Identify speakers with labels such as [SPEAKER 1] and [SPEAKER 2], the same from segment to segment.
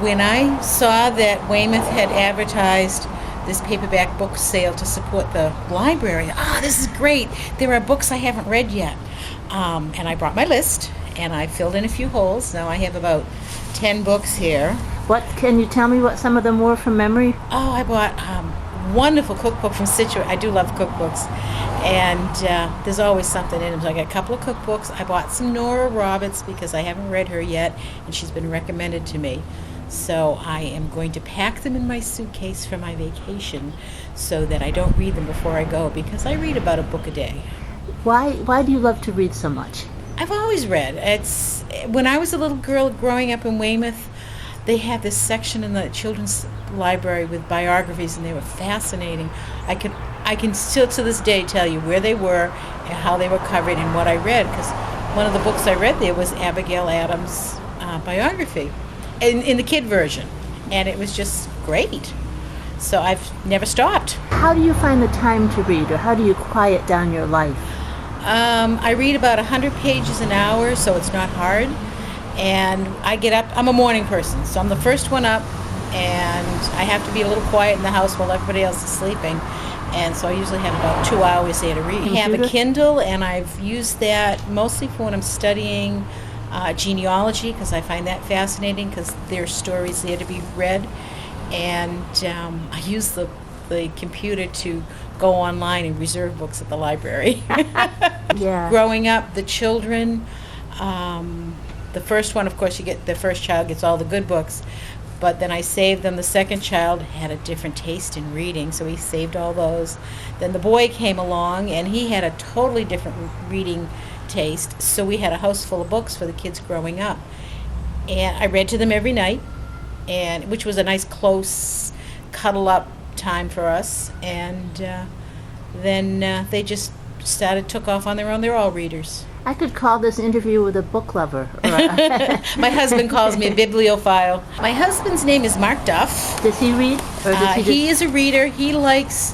[SPEAKER 1] When I saw that Weymouth had advertised this paperback book sale to support the library, this is great. There are books I haven't read yet. And I brought my list, and I filled in a few holes. Now I have about 10 books here.
[SPEAKER 2] What can you tell me what some of them were from memory?
[SPEAKER 1] Oh, I bought wonderful cookbook from Situate. I do love cookbooks, and there's always something in them. So I got a couple of cookbooks. I bought some Nora Roberts because I haven't read her yet, and she's been recommended to me. So I am going to pack them in my suitcase for my vacation so that I don't read them before I go, because I read about a book a day.
[SPEAKER 2] Why do you love to read so much?
[SPEAKER 1] I've always read. When I was a little girl growing up in Weymouth, they had this section in the children's library with biographies, and they were fascinating. I can still to this day tell you where they were and how they were covered and what I read, because one of the books I read there was Abigail Adams' biography in the kid version, and it was just great. So I've never stopped.
[SPEAKER 2] How do you find the time to read, or how do you quiet down your life?
[SPEAKER 1] I read about 100 pages an hour, so it's not hard. And I get up, I'm a morning person, so I'm the first one up, and I have to be a little quiet in the house while everybody else is sleeping. And so I usually have about 2 hours there to read. I have a Kindle, and I've used that mostly for when I'm studying genealogy, because I find that fascinating, because there are stories there to be read. And I use the computer to go online and reserve books at the library.
[SPEAKER 2] Yeah.
[SPEAKER 1] Growing up, the children, the first one, of course, the first child gets all the good books, but then I saved them. The second child had a different taste in reading, so he saved all those. Then the boy came along, and he had a totally different reading taste, so we had a house full of books for the kids growing up. And I read to them every night, which was a nice, close, cuddle-up time for us. And then they just took off on their own. They're all readers.
[SPEAKER 2] I could call this interview with a book lover.
[SPEAKER 1] My husband calls me a bibliophile. My husband's name is Mark Duff.
[SPEAKER 2] Does he read? Or does
[SPEAKER 1] he is a reader. He likes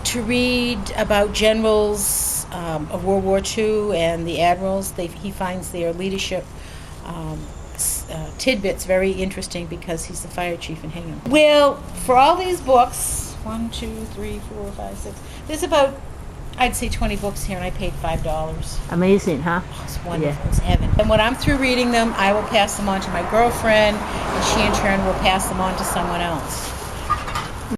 [SPEAKER 1] to read about generals of World War II and the admirals. He finds their leadership tidbits very interesting, because he's the fire chief in Hingham. Well, for all these books, 1, 2, 3, 4, 5, 6, there's about, I'd say 20 books here, and I paid $5.
[SPEAKER 2] Amazing, huh?
[SPEAKER 1] Oh, it's wonderful. Yeah. It's heaven. And when I'm through reading them, I will pass them on to my girlfriend, and she in turn will pass them on to someone else.